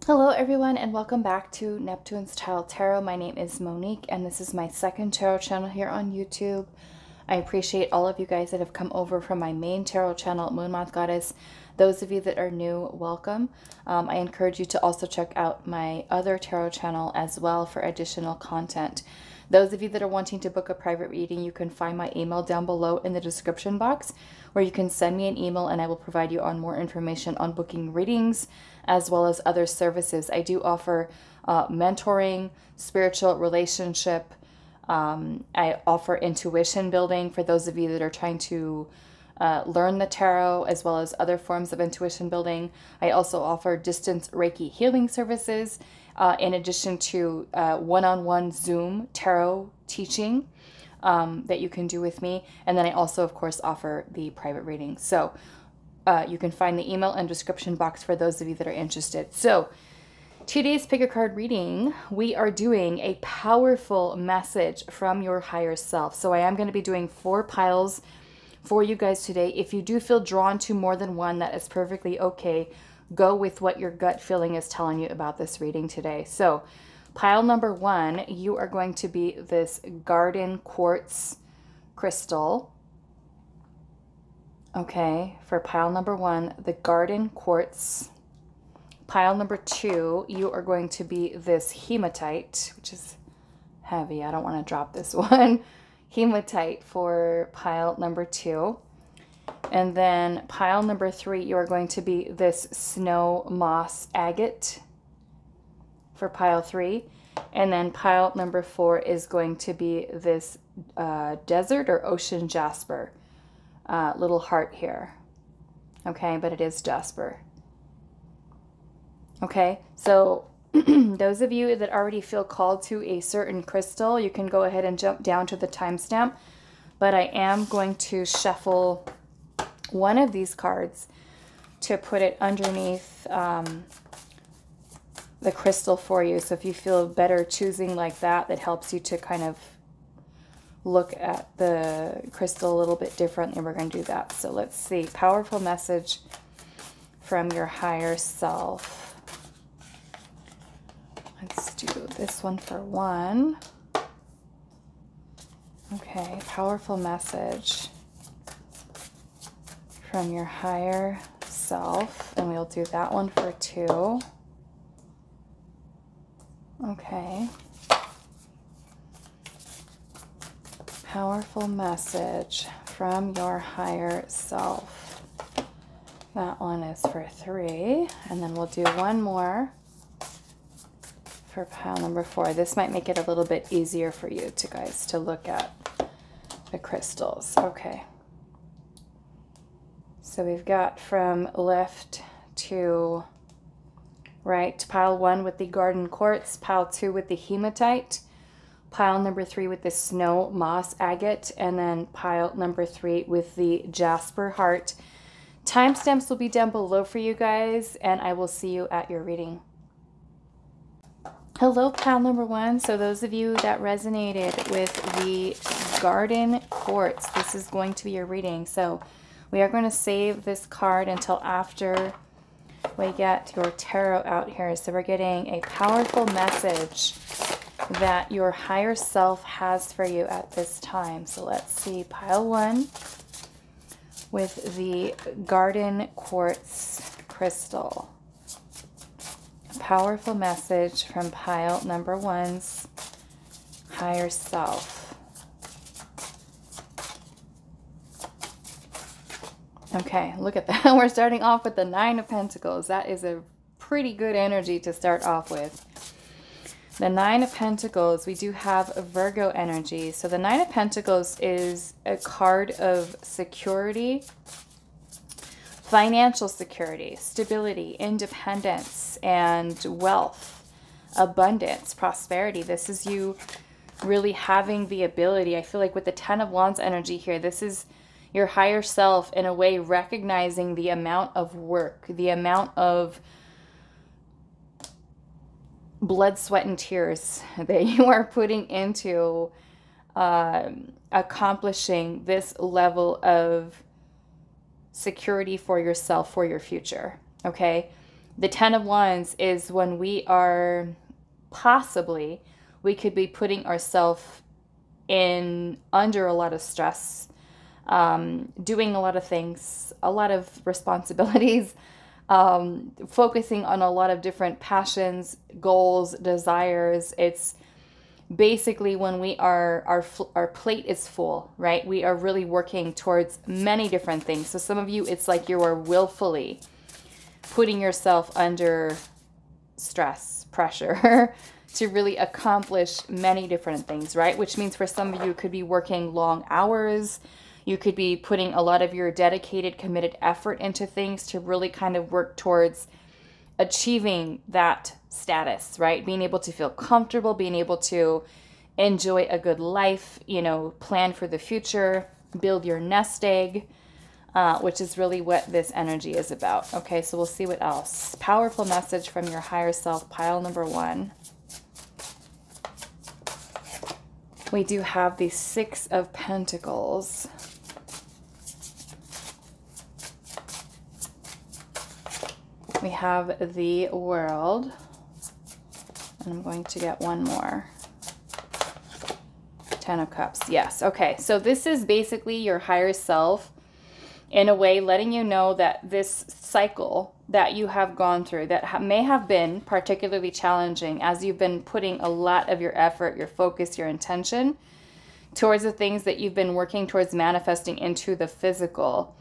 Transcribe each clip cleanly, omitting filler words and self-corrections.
Hello everyone and welcome back to Neptune's Child Tarot. My name is Monique and this is my second tarot channel here on YouTube. I appreciate all of you guys that have come over from my main tarot channel, Moon Moth Goddess. Those of you that are new, welcome. I encourage you to also check out my other tarot channel as well for additional content. Those of you that are wanting to book a private reading, you can find my email down below in the description box, where you can send me an email and I will provide you on more information on booking readings as well as other services. I do offer mentoring, spiritual relationship. I offer intuition building for those of you that are trying to learn the tarot, as well as other forms of intuition building. I also offer distance Reiki healing services, in addition to one-on-one Zoom tarot teaching that you can do with me. And then I also, of course, offer the private reading. So you can find the email and description box for those of you that are interested. So today's pick a card reading, we are doing a powerful message from your higher self. So I am going to be doing 4 piles for you guys today. If you do feel drawn to more than one, that is perfectly okay. Go with what your gut feeling is telling you about this reading today. So pile number 1, you are going to be this garden quartz crystal. Okay, for pile number 1, the garden quartz. Pile number 2, you are going to be this hematite, which is heavy. I don't want to drop this one. Hematite for pile number 2. And then pile number 3, you are going to be this snow moss agate for pile 3. And then pile number 4 is going to be this desert or ocean jasper. Little heart here. Okay, but it is jasper. Okay, so those of you that already feel called to a certain crystal, you can go ahead and jump down to the timestamp. But I am going to shuffle one of these cards to put it underneath the crystal for you. So if you feel better choosing like that, that helps you to kind of look at the crystal a little bit differently. We're going to do that. So let's see. Powerful message from your higher self. Let's do this one for 1. Okay, powerful message from your higher self. And we'll do that one for 2. Okay. Powerful message from your higher self. That one is for 3. And then we'll do one more for pile number 4. This might make it a little bit easier for you guys to look at the crystals. Okay. So we've got from left to right, pile 1 with the garden quartz, pile 2 with the hematite, pile number 3 with the snow moss agate, and then pile number 3 with the jasper heart. Timestamps will be down below for you guys, and I will see you at your reading. Hello, pile number 1. So those of you that resonated with the garden quartz, this is going to be your reading. So we are going to save this card until after we get your tarot out here. So we're getting a powerful message that your higher self has for you at this time. So let's see, pile 1 with the garden quartz crystal. A powerful message from pile number 1's higher self. Okay, look at that. We're starting off with the 9 of Pentacles. That is a pretty good energy to start off with. The 9 of Pentacles, we do have a Virgo energy. So the 9 of Pentacles is a card of security, financial security, stability, independence, and wealth, abundance, prosperity. This is you really having the ability. I feel like with the 10 of Wands energy here, this is your higher self in a way recognizing the amount of work, the amount of blood, sweat, and tears that you are putting into accomplishing this level of security for yourself, for your future. Okay, The 10 of Wands is when we are possibly, we could be putting ourselves in under a lot of stress, doing a lot of things, a lot of responsibilities, focusing on a lot of different passions, goals, desires. It's basically when we are, our plate is full, right? We are really working towards many different things. So some of you, it's like you are willfully putting yourself under stress, pressure to really accomplish many different things, right? Which means for some of you, it could be working long hours. You could be putting a lot of your dedicated, committed effort into things to really kind of work towards achieving that status, right? Being able to feel comfortable, being able to enjoy a good life, you know, plan for the future, build your nest egg, which is really what this energy is about. Okay, so we'll see what else. Powerful message from your higher self, pile number 1. We do have the 6 of Pentacles. We have the World. And I'm going to get one more. 10 of Cups. Yes. Okay. So this is basically your higher self in a way letting you know that this cycle that you have gone through that may have been particularly challenging as you've been putting a lot of your effort, your focus, your intention towards the things that you've been working towards manifesting into the physical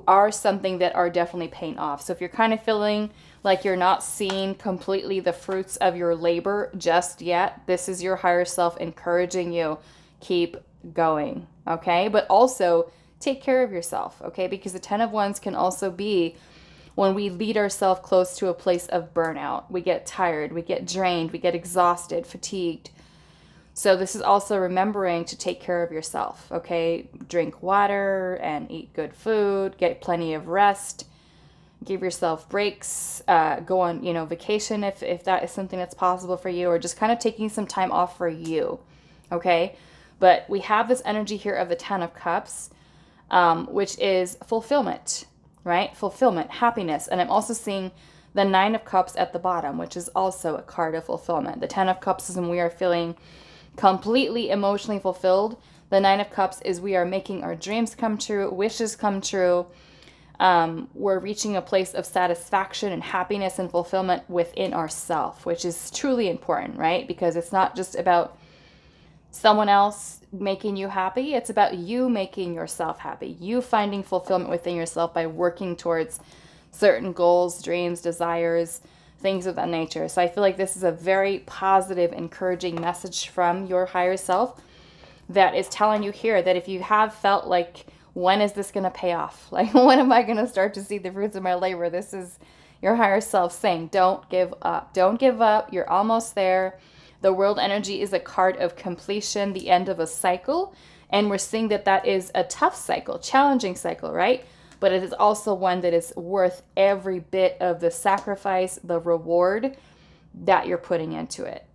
are something that are definitely paying off. So if you're kind of feeling like you're not seeing completely the fruits of your labor just yet, this is your higher self encouraging you, keep going, okay? But also take care of yourself, okay? Because the 10 of Wands can also be when we lead ourselves close to a place of burnout. We get tired, we get drained, we get exhausted, fatigued. So this is also remembering to take care of yourself, okay? Drink water and eat good food, get plenty of rest, give yourself breaks, go on, you know, vacation if that is something that's possible for you, or just kind of taking some time off for you, okay? But we have this energy here of the 10 of Cups, which is fulfillment, right? Fulfillment, happiness. And I'm also seeing the 9 of Cups at the bottom, which is also a card of fulfillment. The 10 of Cups is when we are feeling completely emotionally fulfilled. The 9 of Cups is we are making our dreams come true, wishes come true. We're reaching a place of satisfaction and happiness and fulfillment within ourselves, which is truly important, right? Because it's not just about someone else making you happy. It's about you making yourself happy. You finding fulfillment within yourself by working towards certain goals, dreams, desires, things of that nature. So I feel like this is a very positive, encouraging message from your higher self that is telling you here that if you have felt like, when is this going to pay off? Like, when am I going to start to see the fruits of my labor? This is your higher self saying, don't give up. Don't give up. You're almost there. The World energy is a card of completion, the end of a cycle. And we're seeing that that is a tough cycle, challenging cycle, right? But it is also one that is worth every bit of the sacrifice, the reward that you're putting into it,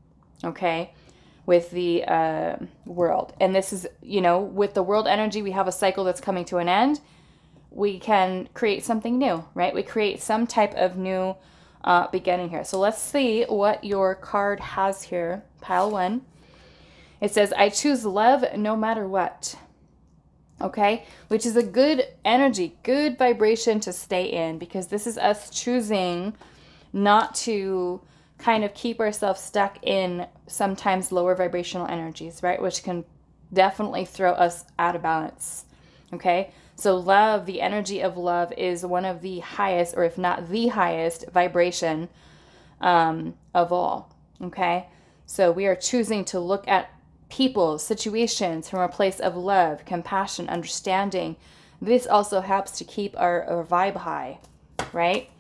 okay? With the World. And this is, you know, with the World energy, we have a cycle that's coming to an end. We can create something new, right? We create some type of new beginning here. So let's see what your card has here. Pile 1. It says, I choose love no matter what. Okay, which is a good energy, good vibration to stay in, because this is us choosing not to kind of keep ourselves stuck in sometimes lower vibrational energies, right? Which can definitely throw us out of balance. Okay, so love, the energy of love is one of the highest, or if not the highest vibration of all. Okay, so we are choosing to look at people, situations from a place of love, compassion, understanding. This also helps to keep our vibe high, right?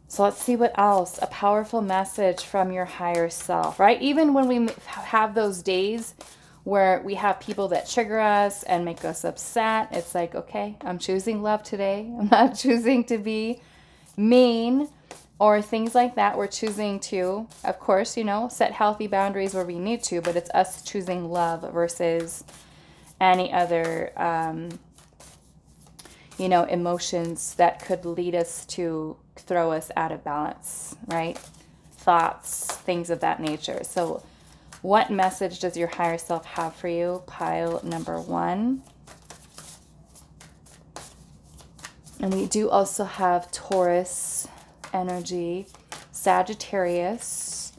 So let's see what else. A powerful message from your higher self, right? Even when we have those days where we have people that trigger us and make us upset, it's like, okay, I'm choosing love today. I'm not choosing to be mean or things like that. We're choosing to, of course, you know, set healthy boundaries where we need to, but it's us choosing love versus any other, you know, emotions that could lead us to throw us out of balance, right? Thoughts, things of that nature. So what message does your higher self have for you? Pile number 1. And we do also have Taurus energy, Sagittarius,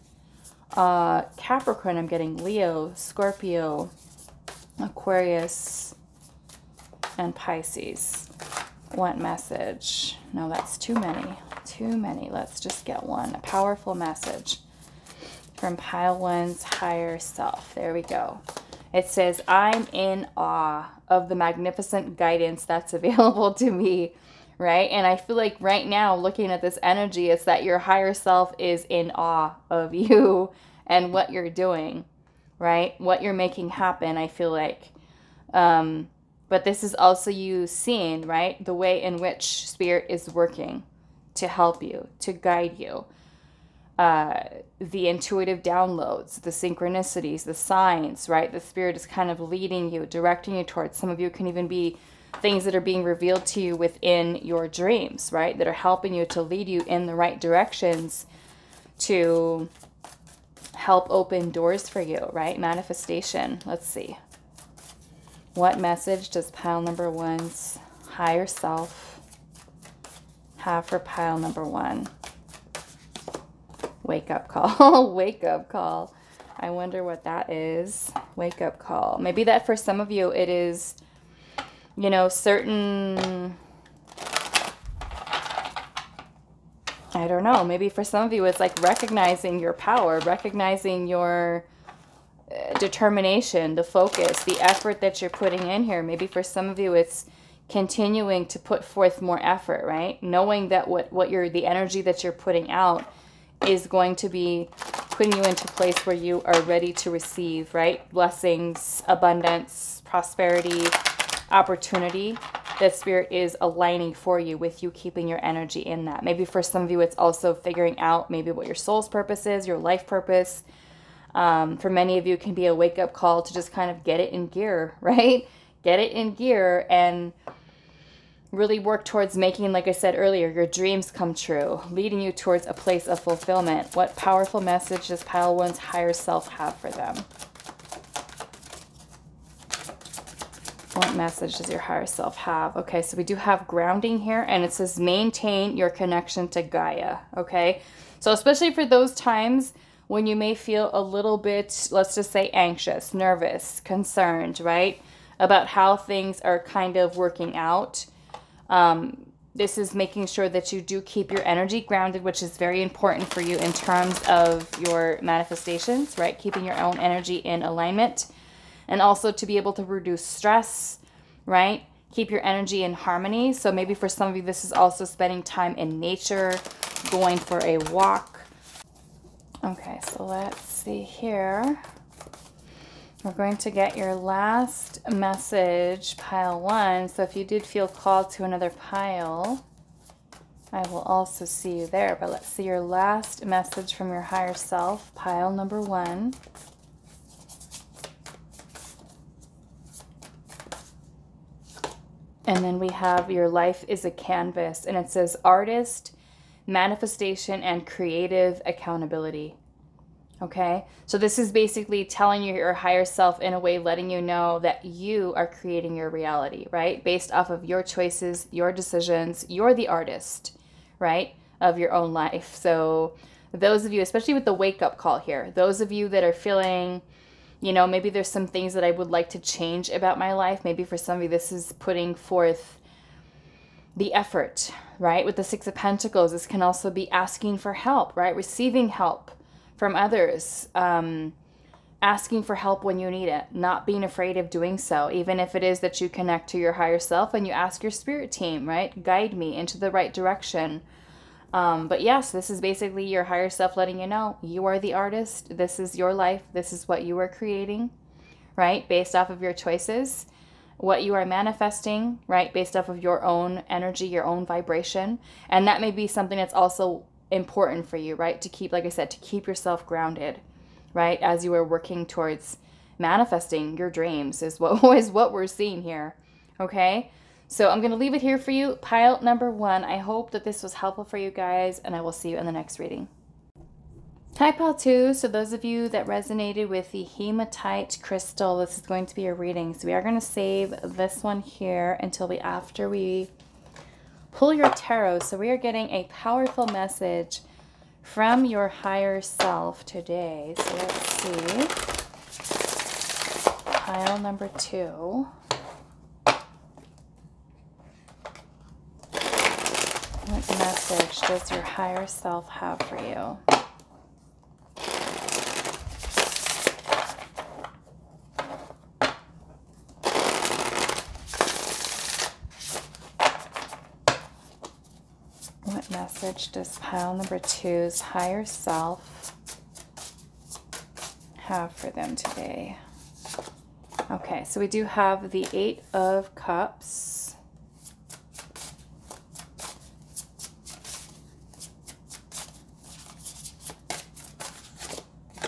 Capricorn, I'm getting Leo, Scorpio, Aquarius, and Pisces. What message? No, that's too many. Too many. Let's just get one. A powerful message from pile 1's higher self. There we go. It says, I'm in awe of the magnificent guidance that's available to me, right? And I feel like right now, looking at this energy, it's that your higher self is in awe of you and what you're doing, right? What you're making happen, I feel like. But this is also you seeing, right, the way in which Spirit is working to help you, to guide you. The intuitive downloads, the synchronicities, the signs, right? The Spirit is kind of leading you, directing you towards. Some of you can even be things that are being revealed to you within your dreams, right? That are helping you to lead you in the right directions to help open doors for you, right? Manifestation. Let's see. What message does pile number 1's higher self have for pile number 1? Wake up call. Wake up call. I wonder what that is. Wake up call. Maybe that for some of you it is, you know, certain, I don't know, maybe for some of you it's like recognizing your power, recognizing your determination, the focus, the effort that you're putting in here. Maybe for some of you it's continuing to put forth more effort, right? Knowing that what you're, the energy that you're putting out is going to be putting you into a place where you are ready to receive, right? Blessings, abundance, prosperity, opportunity. That Spirit is aligning for you with you keeping your energy in that. Maybe for some of you it's also figuring out maybe what your soul's purpose is, your life purpose. For many of you it can be a wake-up call to just kind of get it in gear, right? Get it in gear and really work towards making, like I said earlier, your dreams come true, leading you towards a place of fulfillment. What powerful message does pile 1's higher self have for them? What message does your higher self have? Okay, so we do have grounding here, and it says maintain your connection to Gaia, okay? So especially for those times when you may feel a little bit, let's just say anxious, nervous, concerned, right? About how things are kind of working out. This is making sure that you do keep your energy grounded, which is very important for you in terms of your manifestations, right? Keeping your own energy in alignment, and also to be able to reduce stress, right? Keep your energy in harmony. So maybe for some of you, this is also spending time in nature, going for a walk. Okay, so let's see here. We're going to get your last message, pile 1. So if you did feel called to another pile, I will also see you there. But let's see your last message from your higher self, pile number 1. And then we have your life is a canvas, and it says artist, manifestation, and creative accountability. Okay, so this is basically telling you your higher self in a way, letting you know that you are creating your reality, right? Based off of your choices, your decisions. You're the artist, right, of your own life. So those of you, especially with the wake-up call here, those of you that are feeling, you know, maybe there's some things that I would like to change about my life. Maybe for some of you, this is putting forth the effort, right? With the 6 of Pentacles, this can also be asking for help, right? Receiving help from others, asking for help when you need it, not being afraid of doing so, even if it is that you connect to your higher self and you ask your spirit team, right? Guide me into the right direction. But yes, this is basically your higher self letting you know you are the artist. This is your life. This is what you are creating, right? Based off of your choices, what you are manifesting, right? Based off of your own energy, your own vibration. And that may be something that's also important for you, right? To keep, like I said, to keep yourself grounded, right? As you are working towards manifesting your dreams is what we're seeing here. Okay. So I'm going to leave it here for you. Pile number 1. I hope that this was helpful for you guys, and I will see you in the next reading. Hi, pile 2. So those of you that resonated with the hematite crystal, this is going to be a reading. So we are going to save this one here until after we pull your tarot. So we are getting a powerful message from your higher self today. So let's see. Pile number 2. What message does your higher self have for you? What message does pile number 2's higher self have for them today? Okay, so we do have the 8 of Cups.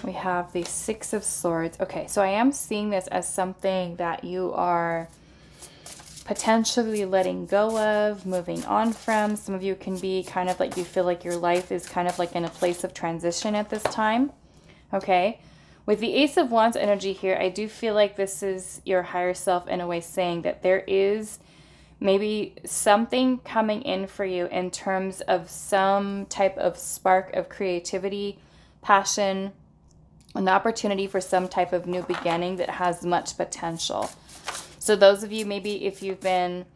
We have the 6 of Swords. Okay, so I am seeing this as something that you are potentially letting go of, moving on from. Some of you can be kind of like you feel like your life is kind of like in a place of transition at this time. Okay, with the Ace of Wands energy here, I do feel like this is your higher self in a way saying that there is maybe something coming in for you in terms of some type of spark of creativity, passion, an opportunity for some type of new beginning that has much potential. So those of you, maybe if you've been,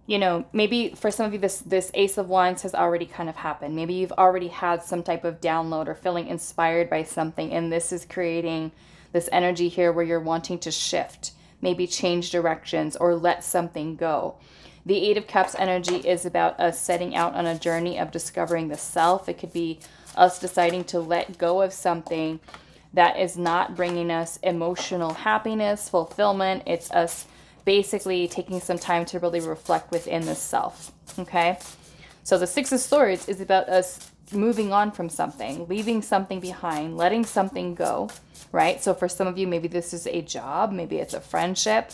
you know, maybe for some of you this Ace of Wands has already kind of happened. Maybe you've already had some type of download or feeling inspired by something, and this is creating this energy here where you're wanting to shift, maybe change directions or let something go. The 8 of Cups energy is about us setting out on a journey of discovering the self. It could be us deciding to let go of something that is not bringing us emotional happiness, fulfillment. It's us basically taking some time to really reflect within the self, okay? So the 6 of Swords is about us moving on from something, leaving something behind, letting something go, right? So for some of you, maybe this is a job, maybe it's a friendship,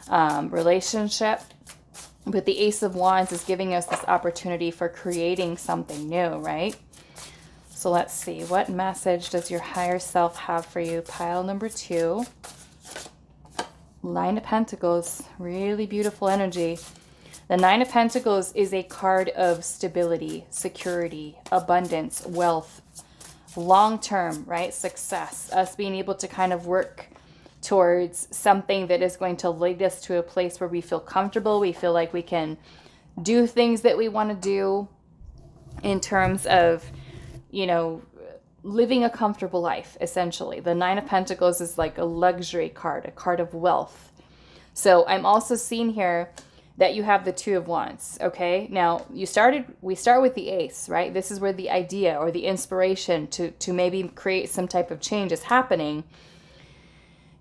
relationship. But the Ace of Wands is giving us this opportunity for creating something new, right? So let's see, what message does your higher self have for you? Pile number 2. Nine of Pentacles, really beautiful energy. The 9 of Pentacles is a card of stability, security, abundance, wealth, long-term, right? Success, us being able to kind of work towards something that is going to lead us to a place where we feel comfortable. We feel like we can do things that we want to do in terms of, you know, living a comfortable life, essentially. The 9 of Pentacles is like a luxury card, a card of wealth. So I'm also seeing here that you have the 2 of Wands, okay? Now, we start with the Ace, right? This is where the idea or the inspiration to maybe create some type of change is happening.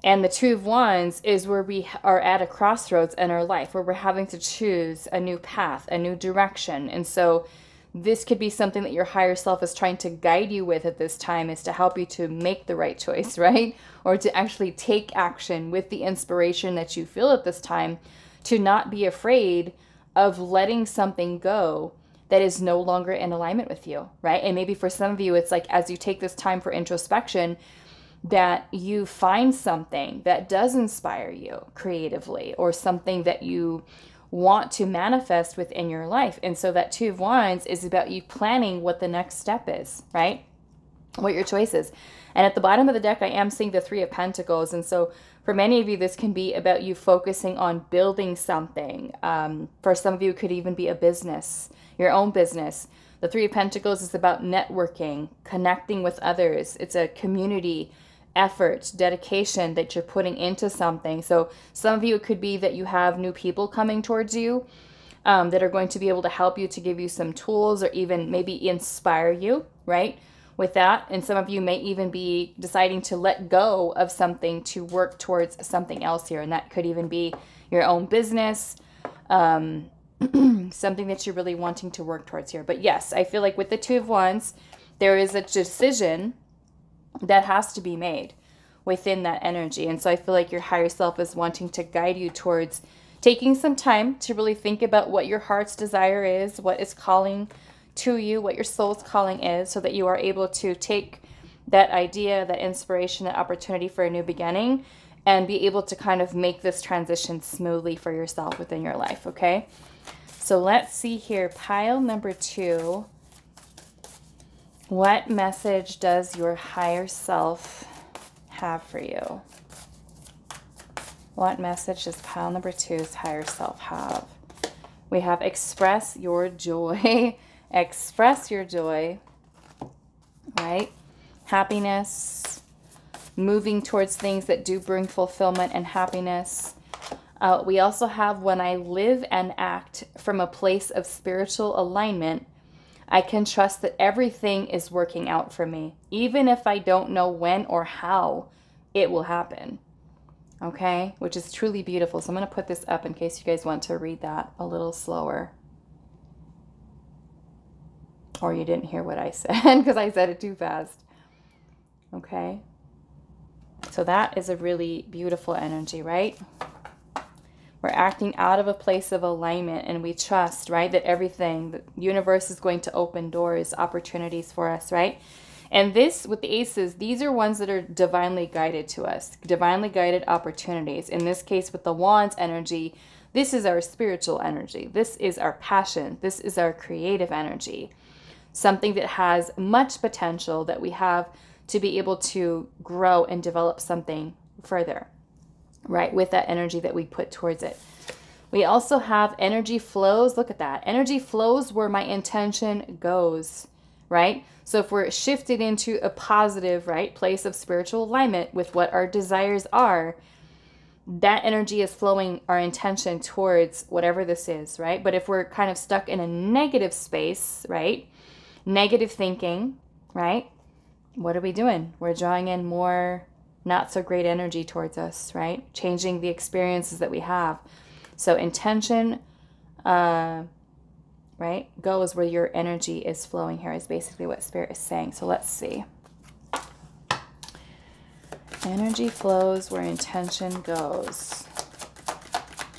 And the 2 of Wands is where we are at a crossroads in our life, where we're having to choose a new path, a new direction. And so this could be something that your higher self is trying to guide you with at this time, is to help you to make the right choice, right? Or to actually take action with the inspiration that you feel at this time, to not be afraid of letting something go that is no longer in alignment with you, right? And maybe for some of you, it's like as you take this time for introspection, that you find something that does inspire you creatively, or something that you want to manifest within your life. And so that 2 of Wands is about you planning what the next step is, right? What your choice is. And at the bottom of the deck, I am seeing the 3 of Pentacles. And so for many of you, this can be about you focusing on building something. For some of you, it could even be a business, your own business. The 3 of Pentacles is about networking, connecting with others. It's a community effort, dedication that you're putting into something. So some of you, it could be that you have new people coming towards you that are going to be able to help you, to give you some tools, or even maybe inspire you, right? With that. And some of you may even be deciding to let go of something to work towards something else here. And that could even be your own business, something that you're really wanting to work towards here. But yes, I feel like with the 2 of Wands, there is a decision that has to be made within that energy. And so I feel like your higher self is wanting to guide you towards taking some time to really think about what your heart's desire is, what is calling to you, what your soul's calling is, so that you are able to take that idea, that inspiration, that opportunity for a new beginning, and be able to kind of make this transition smoothly for yourself within your life, okay? So let's see here, pile number 2. What message does your higher self have for you? What message does pile number 2's higher self have? We have express your joy. Express your joy, right? Happiness, moving towards things that do bring fulfillment and happiness. We also have when I live and act from a place of spiritual alignment, I can trust that everything is working out for me, even if I don't know when or how it will happen. Okay, which is truly beautiful. So I'm going to put this up in case you guys want to read that a little slower. Or you didn't hear what I said because I said it too fast. Okay, so that is a really beautiful energy, right? We're acting out of a place of alignment, and we trust, right, that everything, the universe is going to open doors, opportunities for us, right? And this, with the aces, these are ones that are divinely guided to us, divinely guided opportunities. In this case, with the wands energy, this is our spiritual energy. This is our passion. This is our creative energy. Something that has much potential that we have to be able to grow and develop something further, right? With that energy that we put towards it. We also have energy flows. Look at that. Energy flows where my intention goes, right? So if we're shifted into a positive, right, place of spiritual alignment with what our desires are, that energy is flowing our intention towards whatever this is, right? But if we're kind of stuck in a negative space, right, negative thinking, right, what are we doing? We're drawing in more not so great energy towards us, right? Changing the experiences that we have. So intention, right, goes where your energy is flowing here is basically what Spirit is saying. So let's see. Energy flows where intention goes.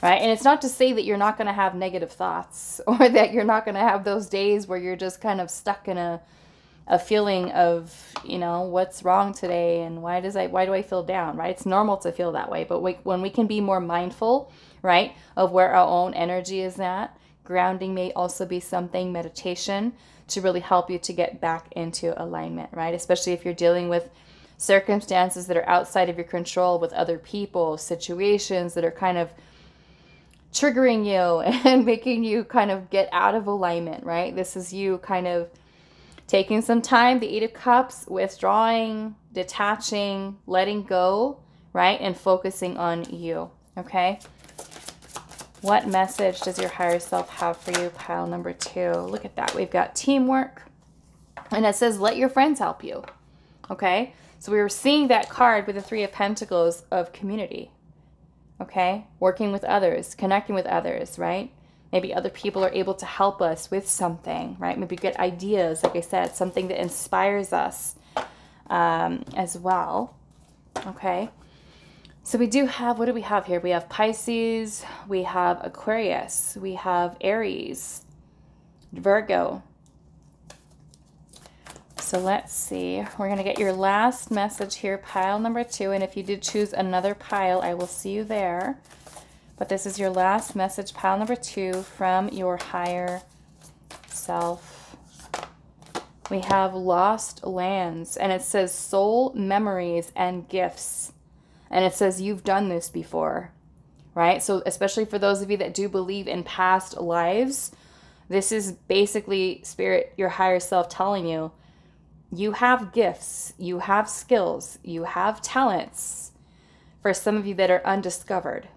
Right? And it's not to say that you're not going to have negative thoughts or that you're not going to have those days where you're just kind of stuck in a feeling of, you know, what's wrong today and why do I feel down, right? It's normal to feel that way. But when we can be more mindful, right, of where our own energy is at, grounding may also be something, meditation, to really help you to get back into alignment, right? Especially if you're dealing with circumstances that are outside of your control with other people, situations that are kind of triggering you and making you kind of get out of alignment, right? This is you kind of taking some time, the 8 of Cups, withdrawing, detaching, letting go, right? And focusing on you, okay? What message does your higher self have for you? Pile number 2. Look at that. We've got teamwork. And it says, let your friends help you, okay? So we were seeing that card with the 3 of Pentacles of community, okay? Working with others, connecting with others, right? Maybe other people are able to help us with something, right? Maybe get ideas, like I said, something that inspires us as well, okay? So we do have, what do we have here? We have Pisces, we have Aquarius, we have Aries, Virgo. So let's see. We're going to get your last message here, pile number 2. And if you did choose another pile, I will see you there. But this is your last message, pile number 2, from your higher self. We have lost lands, and it says soul memories and gifts. And it says you've done this before, right? So especially for those of you that do believe in past lives, this is basically Spirit, your higher self, telling you, you have gifts, you have skills, you have talents, for some of you that are undiscovered,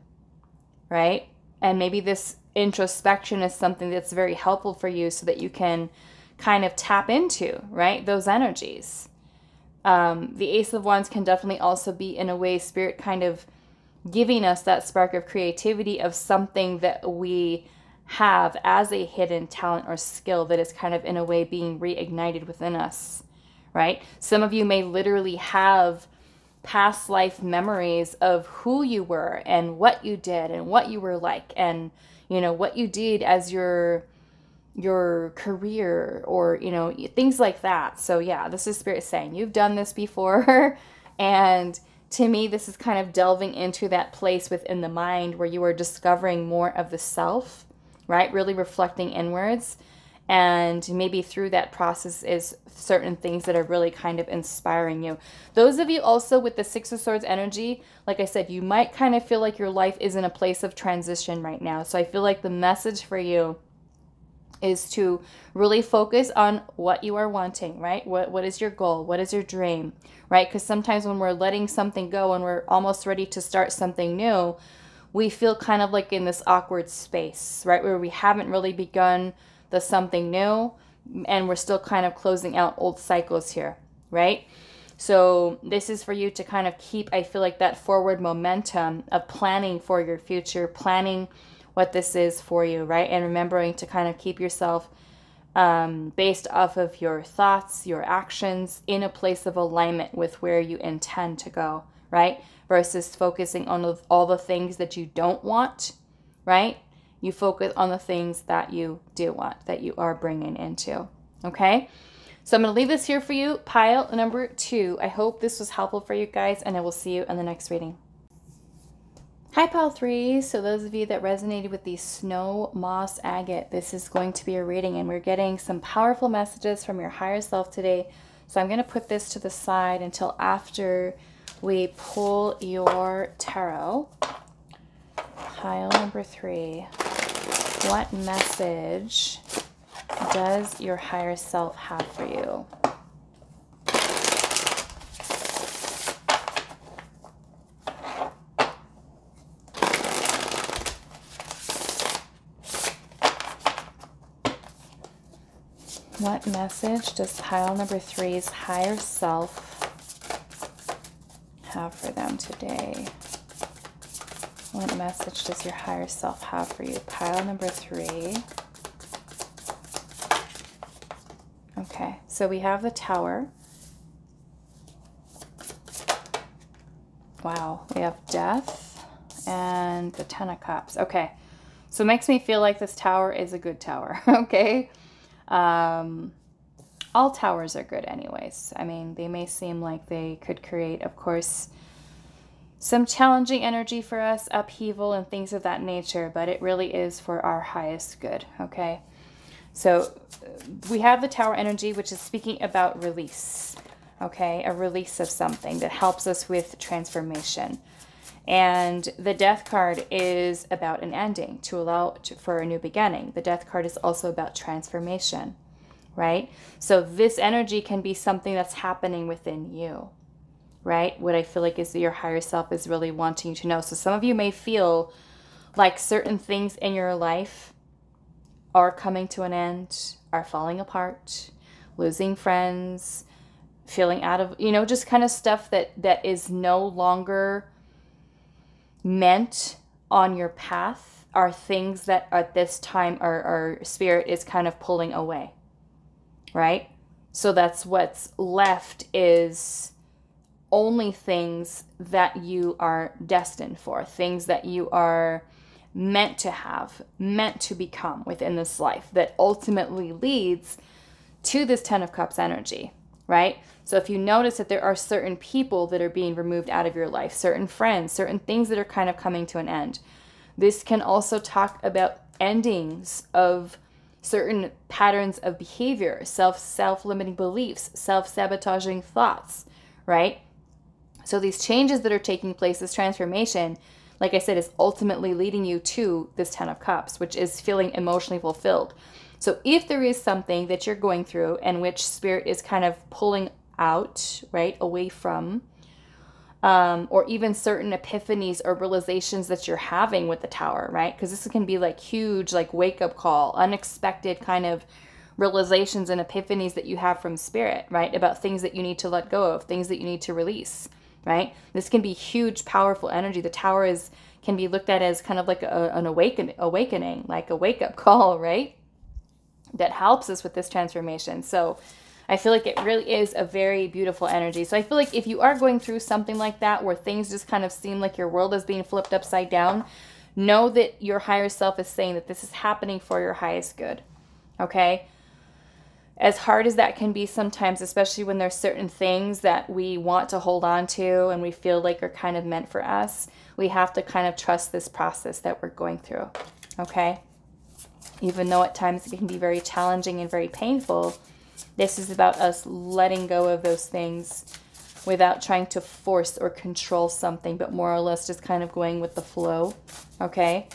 right? And maybe this introspection is something that's very helpful for you so that you can kind of tap into, right, those energies. The Ace of Wands can definitely also be, in a way, Spirit kind of giving us that spark of creativity of something that we have as a hidden talent or skill that is kind of, in a way, being reignited within us, right? Some of you may literally have past life memories of who you were and what you did and what you were like, and you know what you did as your career, or you know, things like that. So yeah, this is Spirit saying you've done this before. And to me, this is kind of delving into that place within the mind where you are discovering more of the self, right? Really reflecting inwards. And maybe through that process is certain things that are really kind of inspiring you. Those of you also with the Six of Swords energy, like I said, you might kind of feel like your life is in a place of transition right now. So I feel like the message for you is to really focus on what you are wanting, right? What is your goal? What is your dream, right? Because sometimes when we're letting something go and we're almost ready to start something new, we feel kind of like in this awkward space, right? Where we haven't really begun the something new and we're still kind of closing out old cycles here, right? So this is for you to kind of keep, I feel like, that forward momentum of planning for your future, planning what this is for you, right? And remembering to kind of keep yourself based off of your thoughts, your actions, in a place of alignment with where you intend to go, right? Versus focusing on all the things that you don't want, right? You focus on the things that you do want, that you are bringing into, okay? So I'm going to leave this here for you, pile number 2. I hope this was helpful for you guys, and I will see you in the next reading. Hi, pile 3. So those of you that resonated with the snow moss agate, this is going to be a reading, and we're getting some powerful messages from your higher self today. So I'm going to put this to the side until after we pull your tarot. Pile number 3. What message does your higher self have for you? What message does pile number 3's higher self have for them today? What message does your higher self have for you? Pile number 3. Okay, so we have the Tower. Wow, we have Death and the Ten of Cups. Okay, so it makes me feel like this Tower is a good tower, okay? All towers are good anyways. I mean, they may seem like they could create, of course, some challenging energy for us, upheaval and things of that nature, but it really is for our highest good, okay? So we have the Tower energy, which is speaking about release, okay? A release of something that helps us with transformation. And the Death card is about an ending, to allow for a new beginning. The Death card is also about transformation, right? So this energy can be something that's happening within you, right? What I feel like is that your higher self is really wanting you to know. So some of you may feel like certain things in your life are coming to an end, are falling apart, losing friends, feeling out of, you know, just kind of stuff that is no longer meant on your path, are things that at this time our spirit is kind of pulling away, right? So that's what's left is only things that you are destined for, things that you are meant to have, meant to become within this life, that ultimately leads to this Ten of Cups energy, right? So if you notice that there are certain people that are being removed out of your life, certain friends, certain things that are kind of coming to an end, this can also talk about endings of certain patterns of behavior, self-limiting beliefs, self-sabotaging thoughts, right? So these changes that are taking place, this transformation, like I said, is ultimately leading you to this Ten of Cups, which is feeling emotionally fulfilled. So if there is something that you're going through and which spirit is kind of pulling out, right, away from, or even certain epiphanies or realizations that you're having with the Tower, right? Because this can be like huge, like wake-up call, unexpected kind of realizations and epiphanies that you have from spirit, right? About things that you need to let go of, things that you need to release, right? This can be huge, powerful energy. The Tower can be looked at as kind of like an awakening, like a wake-up call, right? That helps us with this transformation. So I feel like it really is a very beautiful energy. So I feel like if you are going through something like that, where things just kind of seem like your world is being flipped upside down, know that your higher self is saying that this is happening for your highest good. Okay? As hard as that can be sometimes, especially when there's certain things that we want to hold on to and we feel like are kind of meant for us, we have to kind of trust this process that we're going through. Okay? Even though at times it can be very challenging and very painful, this is about us letting go of those things without trying to force or control something, but more or less just kind of going with the flow. Okay?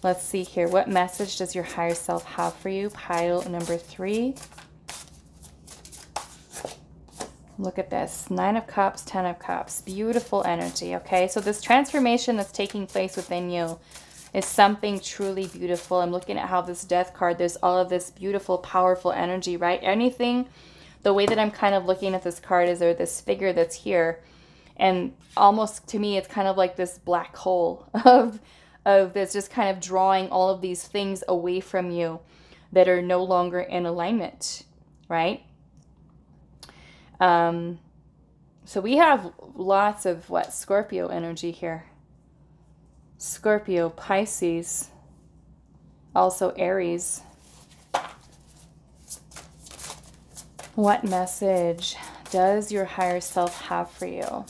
Let's see here. What message does your higher self have for you? Pile number 3. Look at this. 9 of Cups, 10 of Cups. Beautiful energy, okay? So this transformation that's taking place within you is something truly beautiful. I'm looking at how this Death card, there's all of this beautiful, powerful energy, right? Anything, the way that I'm kind of looking at this card is there this figure that's here. And almost to me, it's kind of like this black hole of this just kind of drawing all of these things away from you that are no longer in alignment, right? So we have lots of Scorpio energy here. Scorpio, Pisces, also Aries. What message does your higher self have for you?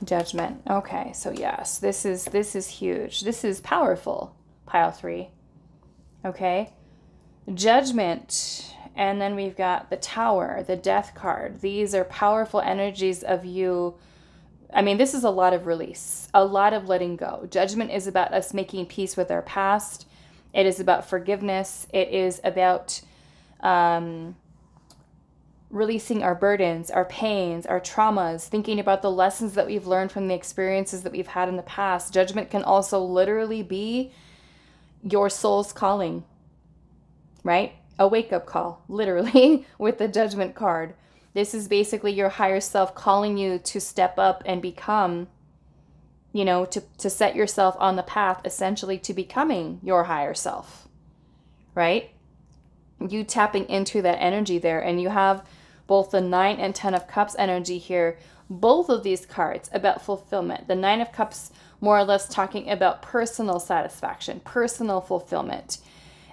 Judgment. Okay, so yes, this is huge. This is powerful. Pile 3. Okay. Judgment. And then we've got the Tower, the Death card. These are powerful energies of you. I mean, this is a lot of release, a lot of letting go. Judgment is about us making peace with our past. It is about forgiveness. It is about releasing our burdens, our pains, our traumas, thinking about the lessons that we've learned from the experiences that we've had in the past. Judgment can also literally be your soul's calling, right? A wake-up call, literally, with the Judgment card. This is basically your higher self calling you to step up and become, you know, to set yourself on the path, essentially, to becoming your higher self, right? You tapping into that energy there, and you have both the 9 and 10 of Cups energy here. Both of these cards about fulfillment. The 9 of Cups more or less talking about personal satisfaction, personal fulfillment.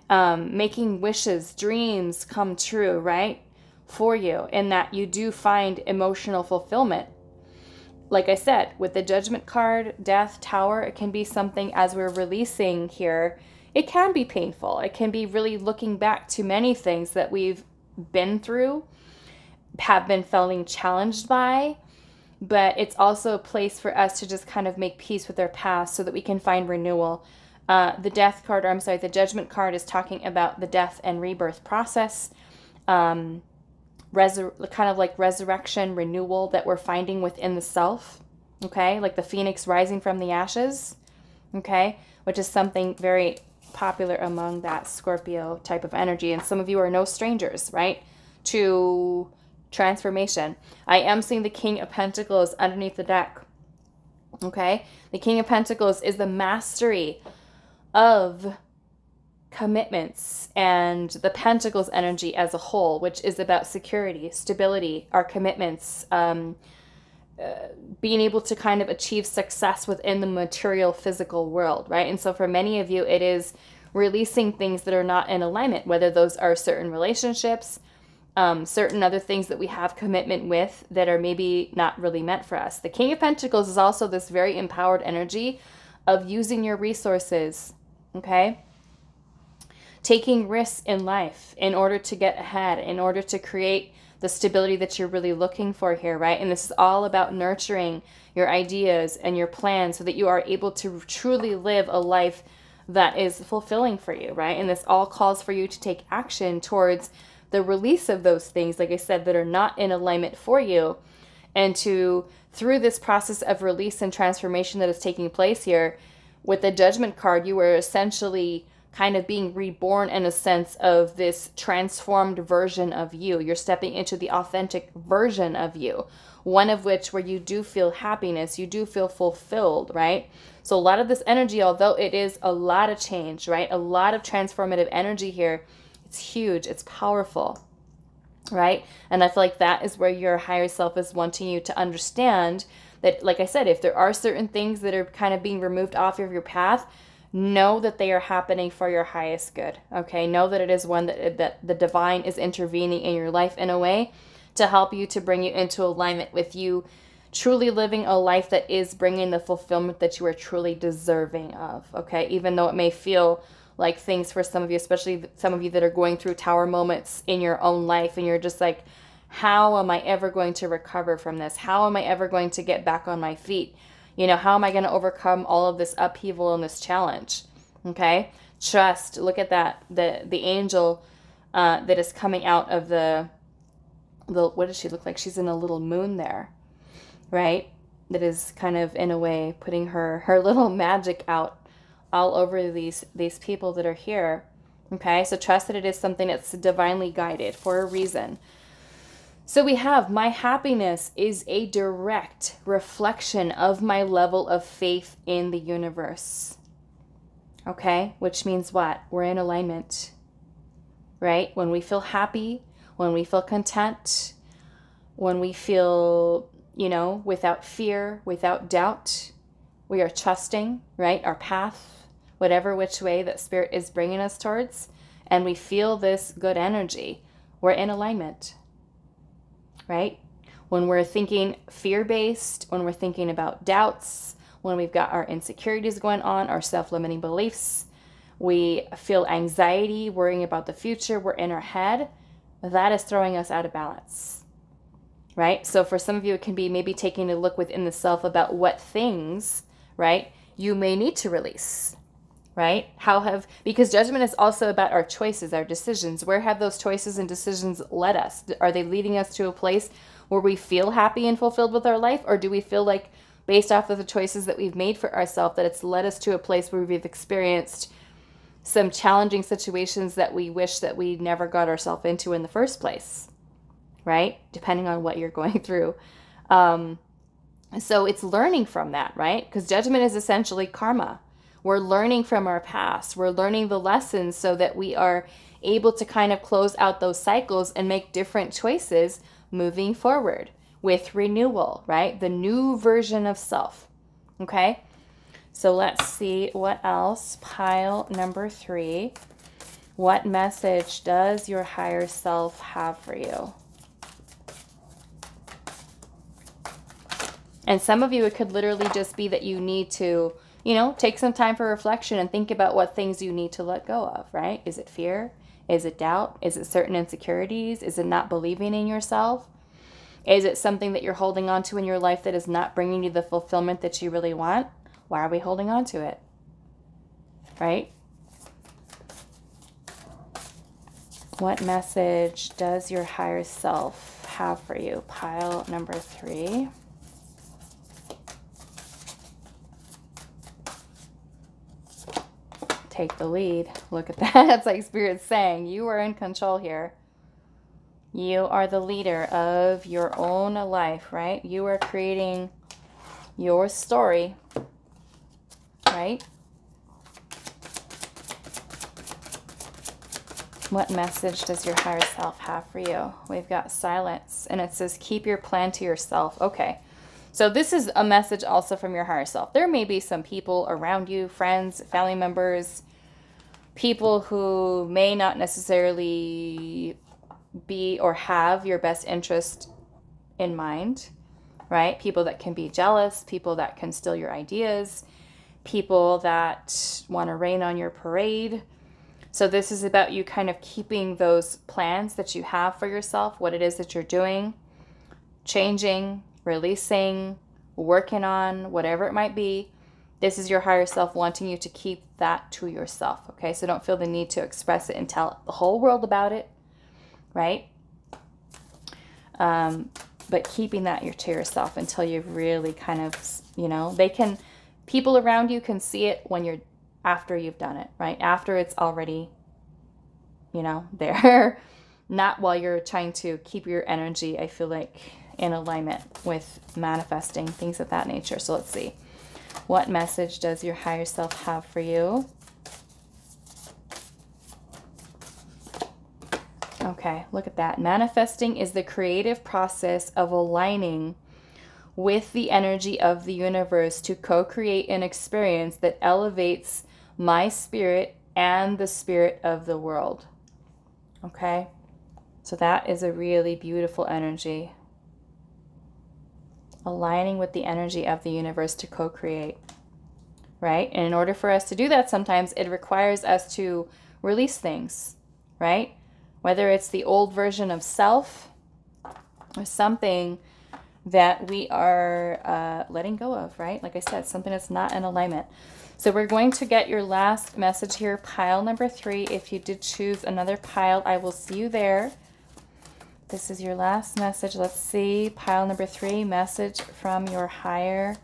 Making wishes, dreams come true, right? For you, in that you do find emotional fulfillment. Like I said, with the Judgment card, Death, Tower, it can be something as we're releasing here. It can be painful. It can be really looking back to many things that we've been through, have been feeling challenged by, but it's also a place for us to just kind of make peace with our past so that we can find renewal. The Death card, or I'm sorry, the Judgment card is talking about the death and rebirth process, kind of like resurrection, renewal that we're finding within the self, okay? Like the phoenix rising from the ashes, okay? Which is something very popular among that Scorpio type of energy. And some of you are no strangers, right, to transformation. I am seeing the King of Pentacles underneath the deck, okay? The King of Pentacles is the mastery of commitments and the Pentacles energy as a whole, which is about security, stability, our commitments, being able to kind of achieve success within the material physical world, right? And so for many of you, it is releasing things that are not in alignment, whether those are certain relationships, certain other things that we have commitment with that are maybe not really meant for us. The King of Pentacles is also this very empowered energy of using your resources, okay? Taking risks in life in order to get ahead, in order to create the stability that you're really looking for here, right? And this is all about nurturing your ideas and your plans so that you are able to truly live a life that is fulfilling for you, right? And this all calls for you to take action towards the release of those things, like I said, that are not in alignment for you, and to, through this process of release and transformation that is taking place here, with the Judgment card, you are essentially kind of being reborn in a sense of this transformed version of you. You're stepping into the authentic version of you, one of which where you do feel happiness, you do feel fulfilled, right? So a lot of this energy, although it is a lot of change, right? A lot of transformative energy here, it's huge, it's powerful, right? And I feel like that is where your higher self is wanting you to understand that, like I said, if there are certain things that are kind of being removed off of your path, know that they are happening for your highest good, okay? Know that it is one that the divine is intervening in your life in a way to help you, to bring you into alignment with you truly living a life that is bringing the fulfillment that you are truly deserving of, okay? Even though it may feel like things for some of you, especially some of you that are going through tower moments in your own life, and you're just like, how am I ever going to recover from this? How am I ever going to get back on my feet? You know, how am I going to overcome all of this upheaval and this challenge? Okay? Trust. Look at that. The angel that is coming out of the, what does she look like? She's in a little moon there, right? That is kind of, in a way, putting her little magic out all over these people that are here. Okay? So trust that it is something that's divinely guided for a reason. So we have, my happiness is a direct reflection of my level of faith in the universe. Okay? Which means what? We're in alignment, right? When we feel happy, when we feel content, when we feel, you know, without fear, without doubt, we are trusting, right? Our path, whatever which way that spirit is bringing us towards, and we feel this good energy, we're in alignment. Right? When we're thinking fear-based, when we're thinking about doubts, when we've got our insecurities going on, our self-limiting beliefs, we feel anxiety, worrying about the future, we're in our head, that is throwing us out of balance. Right? So for some of you, it can be maybe taking a look within the self about what things, right, you may need to release. Right? Because judgment is also about our choices, our decisions. Where have those choices and decisions led us? Are they leading us to a place where we feel happy and fulfilled with our life? Or do we feel like, based off of the choices that we've made for ourselves, that it's led us to a place where we've experienced some challenging situations that we wish that we never got ourselves into in the first place? Right? Depending on what you're going through. So it's learning from that, right? Because judgment is essentially karma. We're learning from our past. We're learning the lessons so that we are able to kind of close out those cycles and make different choices moving forward with renewal, right? The new version of self. Okay? So let's see what else. Pile number 3. What message does your higher self have for you? And some of you, it could literally just be that you need to, you know, take some time for reflection and think about what things you need to let go of, right? Is it fear? Is it doubt? Is it certain insecurities? Is it not believing in yourself? Is it something that you're holding on to in your life that is not bringing you the fulfillment that you really want? Why are we holding on to it? Right? What message does your higher self have for you? Pile number 3. Take the lead. Look at that. It's like Spirit's saying, you are in control here. You are the leader of your own life, right? You are creating your story, right? What message does your higher self have for you? We've got silence, and it says, keep your plan to yourself. Okay. So this is a message also from your higher self. There may be some people around you, friends, family members, people who may not necessarily be or have your best interest in mind, right? People that can be jealous, people that can steal your ideas, people that want to rain on your parade. So this is about you kind of keeping those plans that you have for yourself, what it is that you're doing, changing, releasing, working on, whatever it might be. This is your higher self wanting you to keep that to yourself, okay? So don't feel the need to express it and tell the whole world about it, right? But keeping that to yourself until you've really kind of, you know, people around you can see it when you're, after you've done it, right? After it's already, you know, there. Not while you're trying to keep your energy, I feel like, in alignment with manifesting, things of that nature. So let's see. What message does your higher self have for you? Okay, look at that. Manifesting is the creative process of aligning with the energy of the universe to co-create an experience that elevates my spirit and the spirit of the world. Okay, so that is a really beautiful energy. Aligning with the energy of the universe to co-create, right? And in order for us to do that, sometimes it requires us to release things, right? Whether it's the old version of self or something that we are letting go of, right? Like I said, something that's not in alignment. So we're going to get your last message here, pile number 3. If you did choose another pile, I will see you there. This is your last message. Let's see, pile number 3, message from your higher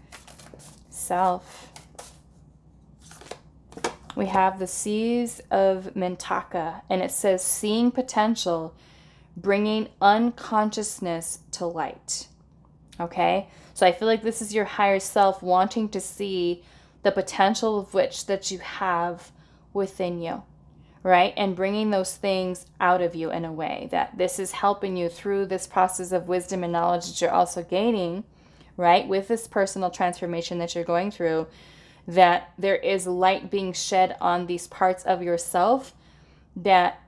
self. We have the Seas of Mintaka, and it says, seeing potential, bringing unconsciousness to light. Okay, so I feel like this is your higher self wanting to see the potential of which that you have within you, right? And bringing those things out of you in a way that this is helping you through this process of wisdom and knowledge that you're also gaining, right? With this personal transformation that you're going through, that there is light being shed on these parts of yourself that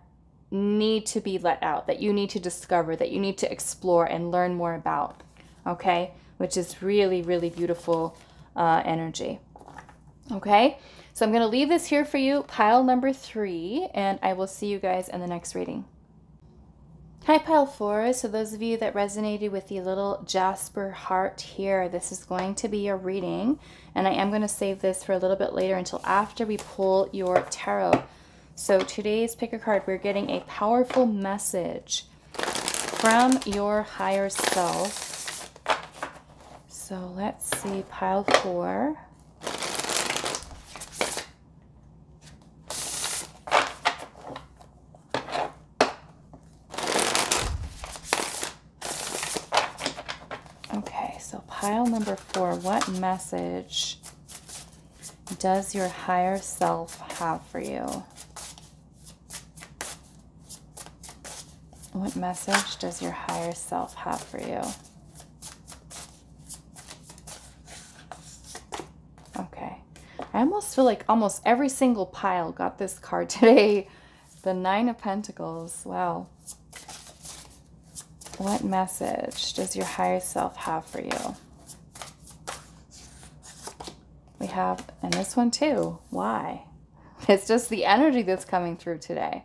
need to be let out, that you need to discover, that you need to explore and learn more about. Okay, which is really, really beautiful energy. Okay, so I'm going to leave this here for you, pile number 3, and I will see you guys in the next reading. Hi, pile 4. So those of you that resonated with the little Jasper heart here, this is going to be your reading, and I am going to save this for a little bit later until after we pull your tarot. So today's pick a card, we're getting a powerful message from your higher self. So let's see, pile 4. Okay, so pile number 4, what message does your higher self have for you? What message does your higher self have for you? Okay, I almost feel like almost every single pile got this card today. The 9 of Pentacles. Wow. What message does your higher self have for you? We have, and this one too. Why? It's just the energy that's coming through today.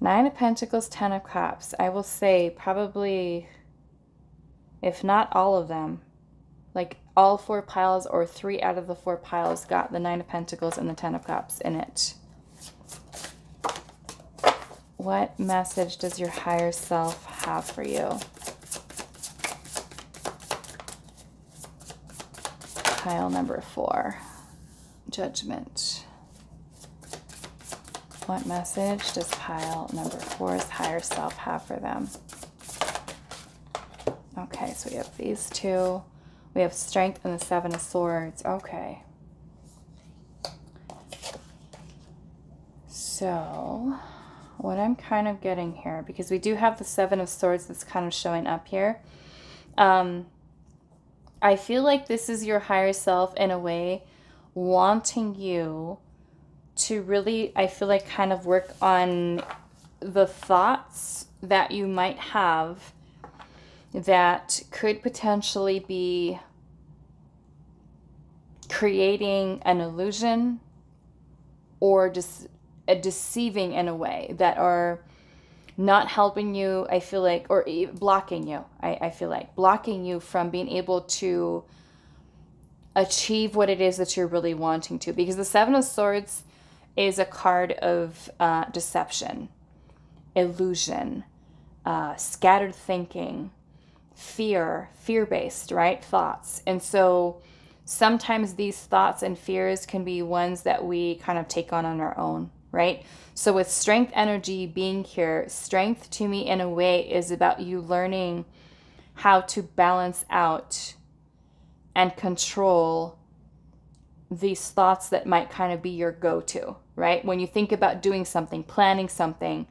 9 of Pentacles, 10 of Cups. I will say probably, if not all of them, like all 4 piles or 3 out of the 4 piles got the 9 of Pentacles and the 10 of Cups in it. What message does your higher self have for you? Pile number 4, Judgment. What message does pile number 4's higher self have for them? Okay, so we have these 2. We have Strength and the 7 of Swords. Okay. So, what I'm kind of getting here, because we do have the 7 of Swords that's kind of showing up here. I feel like this is your higher self in a way wanting you to really, I feel like, kind of work on the thoughts that you might have that could potentially be creating an illusion or just deceiving in a way, that are not helping you, I feel like, or blocking you. I feel like blocking you from being able to achieve what it is that you're really wanting to. Because the 7 of Swords is a card of deception, illusion, scattered thinking, fear-based, right? Thoughts. And so sometimes these thoughts and fears can be ones that we kind of take on our own, right? So with Strength energy being here, strength to me in a way is about you learning how to balance out and control these thoughts that might kind of be your go-to, right? When you think about doing something, planning something,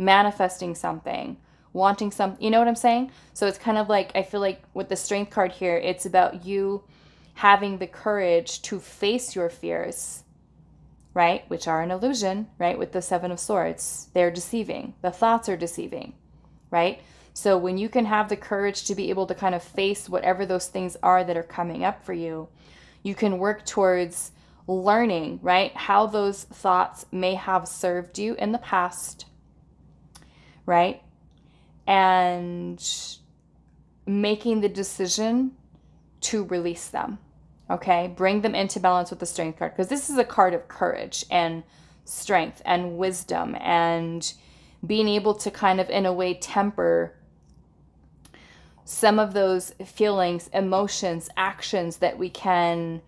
manifesting something, wanting some, you know what I'm saying? So it's kind of like, I feel like with the Strength card here, it's about you having the courage to face your fears, right? Which are an illusion, right? With the Seven of Swords, they're deceiving. The thoughts are deceiving, right? So when you can have the courage to be able to kind of face whatever those things are that are coming up for you, you can work towards learning, right? How those thoughts may have served you in the past, right? And making the decision to release them, okay? Bring them into balance with the Strength card, because this is a card of courage and strength and wisdom and being able to kind of, in a way, temper some of those feelings, emotions, actions that we can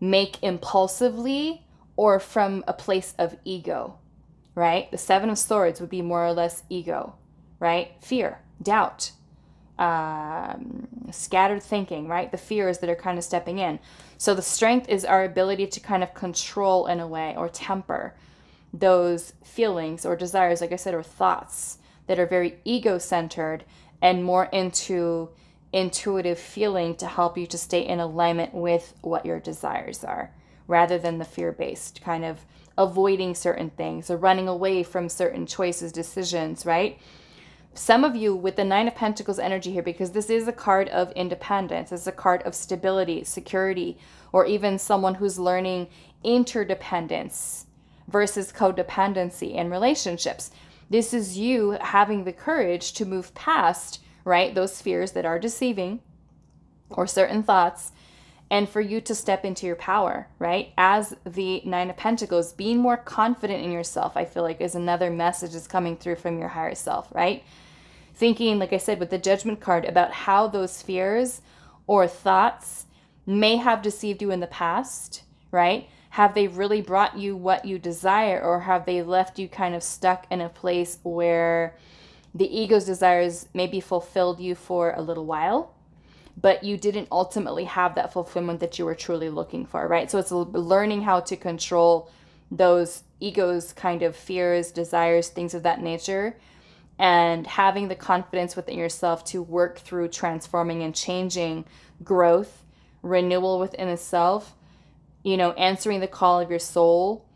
make impulsively or from a place of ego, right? The Seven of Swords would be more or less ego, right? Fear, doubt, scattered thinking, right? The fears that are kind of stepping in. So the Strength is our ability to kind of control in a way, or temper those feelings or desires, like I said, or thoughts that are very ego-centered and more into intuitive feeling to help you to stay in alignment with what your desires are, rather than the fear-based kind of avoiding certain things or running away from certain choices, decisions, right? Some of you with the Nine of Pentacles energy here, because this is a card of independence, it's a card of stability, security, or even someone who's learning interdependence versus codependency in relationships. This is you having the courage to move past, right, those fears that are deceiving or certain thoughts, and for you to step into your power, right? As the Nine of Pentacles, being more confident in yourself, I feel like, is another message that's coming through from your higher self, right? Thinking, like I said, with the Judgment card, about how those fears or thoughts may have deceived you in the past, right? Have they really brought you what you desire, or have they left you kind of stuck in a place where the ego's desires maybe fulfilled you for a little while, but you didn't ultimately have that fulfillment that you were truly looking for, right? So it's learning how to control those ego's kind of fears, desires, things of that nature, and having the confidence within yourself to work through transforming and changing, growth, renewal within itself, you know, answering the call of your soul,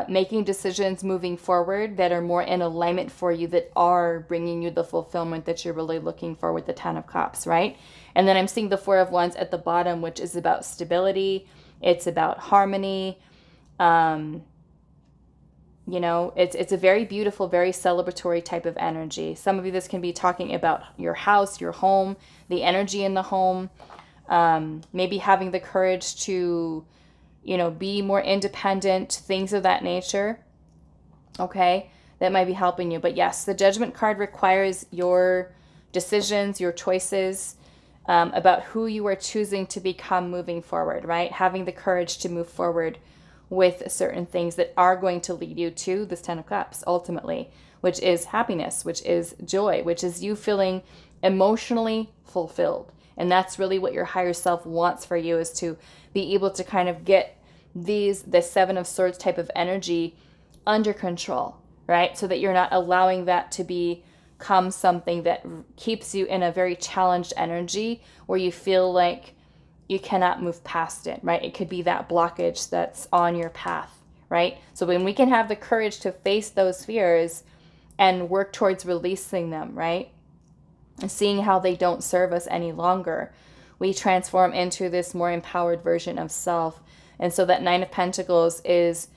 making decisions moving forward that are more in alignment for you, that are bringing you the fulfillment that you're really looking for with the Ten of Cups, right? And then I'm seeing the Four of Wands at the bottom, which is about stability. It's about harmony. You know, it's a very beautiful, very celebratory type of energy. Some of you, this can be talking about your house, your home, the energy in the home, maybe having the courage to, you know, be more independent, things of that nature, okay? That might be helping you. But yes, the Judgment card requires your decisions, your choices, about who you are choosing to become moving forward, right? Having the courage to move forward with certain things that are going to lead you to this Ten of Cups, ultimately, which is happiness, which is joy, which is you feeling emotionally fulfilled. And that's really what your higher self wants for you, is to be able to kind of get the Seven of Swords type of energy under control, right? So that you're not allowing that to become something that keeps you in a very challenged energy where you feel like you cannot move past it, right? It could be that blockage that's on your path, right? So when we can have the courage to face those fears and work towards releasing them, right? And seeing how they don't serve us any longer, we transform into this more empowered version of self. And so that Nine of Pentacles is,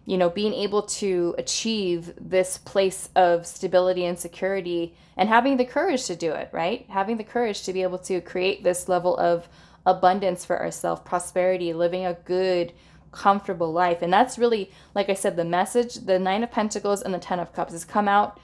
you know, being able to achieve this place of stability and security, and having the courage to do it, right? Having the courage to be able to create this level of abundance for ourselves, prosperity, living a good, comfortable life. And that's really, like I said, the message. The Nine of Pentacles and the Ten of Cups has come out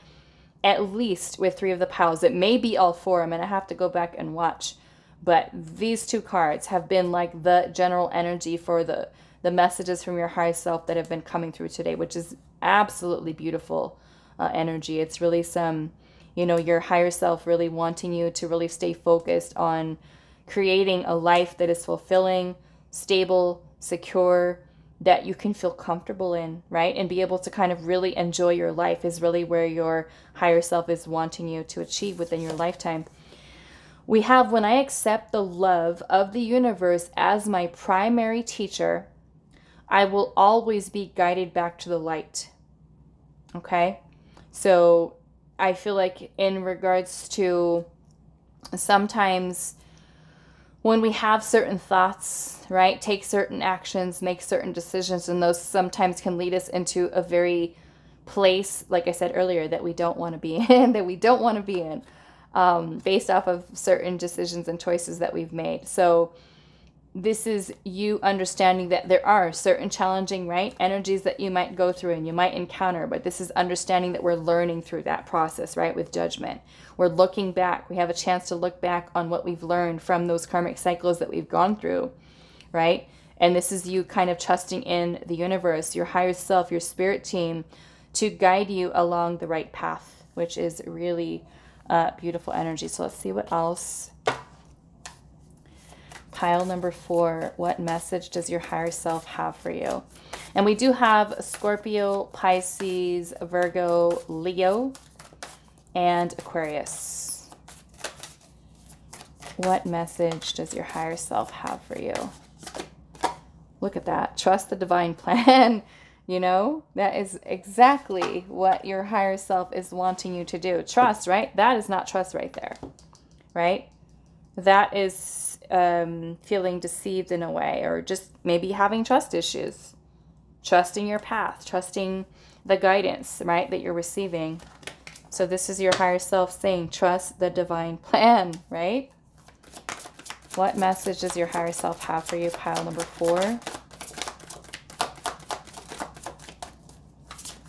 at least with Three of the Piles. It may be all four. I'm going to have to go back and watch. But these two cards have been like the general energy for the messages from your higher self that have been coming through today, which is absolutely beautiful energy. It's really some, you know, your higher self really wanting you to really stay focused on creating a life that is fulfilling, stable, secure, that you can feel comfortable in, right? And be able to kind of really enjoy your life is really where your higher self is wanting you to achieve within your lifetime. We have, when I accept the love of the universe as my primary teacher, I will always be guided back to the light. Okay? So I feel like in regards to sometimes when we have certain thoughts, right, take certain actions, make certain decisions, and those sometimes can lead us into a very place, like I said earlier, that we don't want to be in, based off of certain decisions and choices that we've made. So this is you understanding that there are certain challenging, right, energies that you might go through and you might encounter, but this is understanding that we're learning through that process, right, with judgment. We're looking back. We have a chance to look back on what we've learned from those karmic cycles that we've gone through, right? And this is you kind of trusting in the universe, your higher self, your spirit team, to guide you along the right path, which is really beautiful energy. So let's see what else. Pile number 4, what message does your higher self have for you? And we do have Scorpio, Pisces, Virgo, Leo, and Aquarius. What message does your higher self have for you? Look at that. Trust the divine plan. You know, that is exactly what your higher self is wanting you to do. Trust, right? That is not trust right there, right? That is feeling deceived in a way, or just maybe having trust issues. Trusting your path, trusting the guidance, right, that you're receiving. So this is your higher self saying, trust the divine plan, right? What message does your higher self have for you? Pile number 4.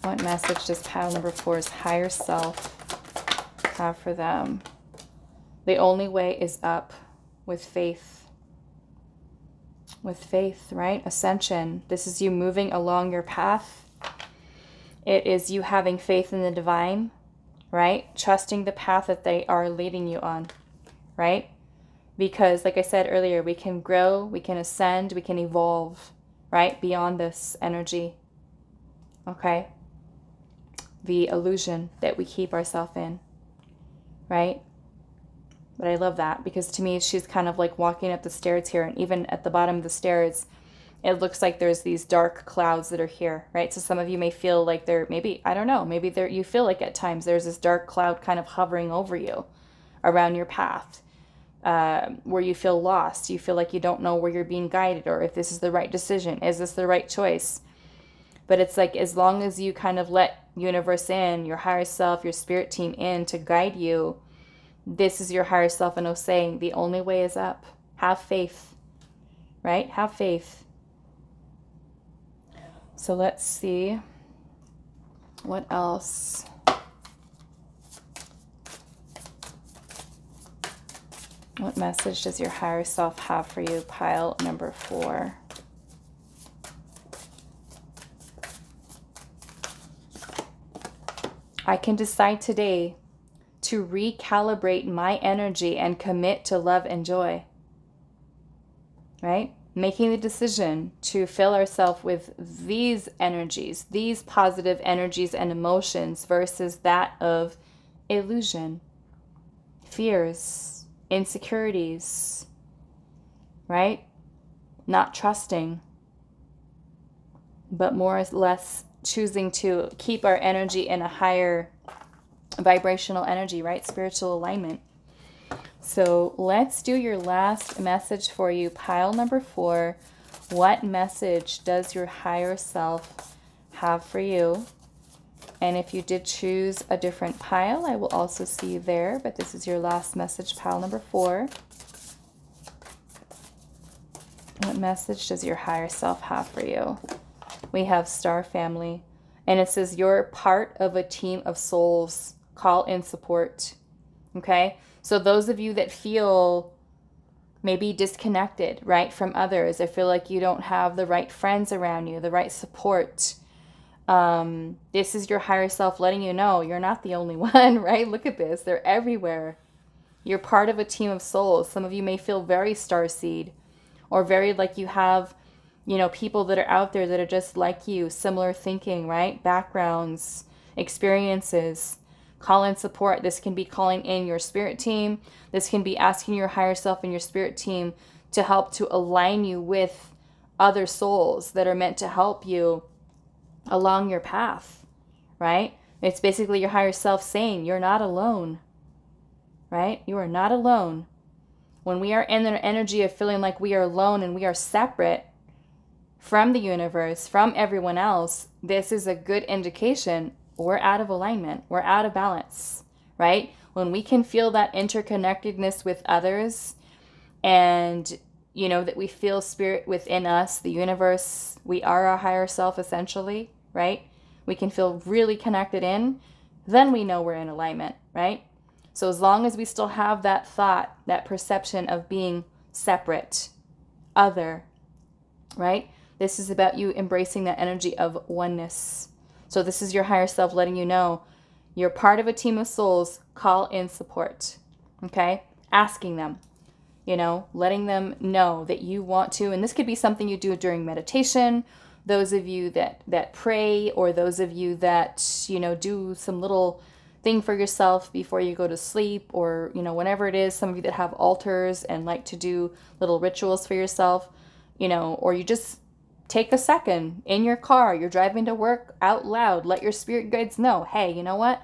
What message does pile number 4's higher self have for them? The only way is up. With faith. With faith, right? Ascension. This is you moving along your path. It is you having faith in the divine, right? Trusting the path that they are leading you on, right? Because, like I said earlier, we can grow, we can ascend, we can evolve, right? Beyond this energy, okay? The illusion that we keep ourselves in, right? But I love that, because to me, she's kind of like walking up the stairs here. And even at the bottom of the stairs, it looks like there's these dark clouds that are here, right? So some of you may feel like they're, maybe, I don't know, maybe you feel like at times there's this dark cloud kind of hovering over you around your path, where you feel lost. You feel like you don't know where you're being guided, or if this is the right decision. Is this the right choice? But it's like, as long as you kind of let universe in, your higher self, your spirit team in to guide you, this is your higher self and saying the only way is up. Have faith, right? Have faith. So let's see what else. What message does your higher self have for you? Pile number 4. I can decide today to recalibrate my energy and commit to love and joy, right? Making the decision to fill ourselves with these energies, these positive energies and emotions versus that of illusion, fears, insecurities, right? Not trusting, but more or less choosing to keep our energy in a higher vibrational energy, right? Spiritual alignment. So let's do your last message for you. Pile number 4. What message does your higher self have for you? And if you did choose a different pile, I will also see you there. But this is your last message, pile number 4. What message does your higher self have for you? We have Star Family. And it says you're part of a team of souls. Call in support. Okay? So those of you that feel maybe disconnected, right, from others, I feel like you don't have the right friends around you, the right support. This is your higher self letting you know you're not the only one, right? Look at this. They're everywhere. You're part of a team of souls. Some of you may feel very starseed, or very like you have you know, people that are out there that are just like you, similar thinking, right? Backgrounds, experiences. Call in support. This can be calling in your spirit team. This can be asking your higher self and your spirit team to help to align you with other souls that are meant to help you along your path, right? It's basically your higher self saying you're not alone, right? You are not alone. When we are in the energy of feeling like we are alone and we are separate from the universe, from everyone else, this is a good indication we're out of alignment. We're out of balance, right? When we can feel that interconnectedness with others and, you know, that we feel spirit within us, the universe, we are our higher self essentially, right? We can feel really connected in, then we know we're in alignment, right? So as long as we still have that thought, that perception of being separate, other, right? This is about you embracing that energy of oneness. So this is your higher self letting you know you're part of a team of souls. Call in support, okay? Asking them, you know, letting them know that you want to, and this could be something you do during meditation. Those of you that pray, or those of you that, you know, do some little thing for yourself before you go to sleep, or, you know, whenever it is, some of you that have altars and like to do little rituals for yourself, you know, or you just take a second in your car, you're driving to work, out loud, let your spirit guides know, hey, you know what?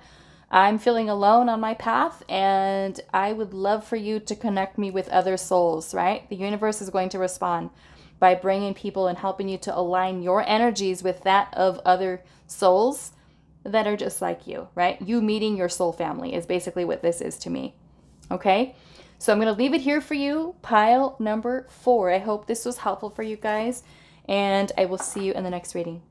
I'm feeling alone on my path and I would love for you to connect me with other souls, right? The universe is going to respond by bringing people and helping you to align your energies with that of other souls that are just like you, right? You meeting your soul family is basically what this is to me, okay? So I'm going to leave it here for you, pile number 4. I hope this was helpful for you guys, and I will see you in the next reading.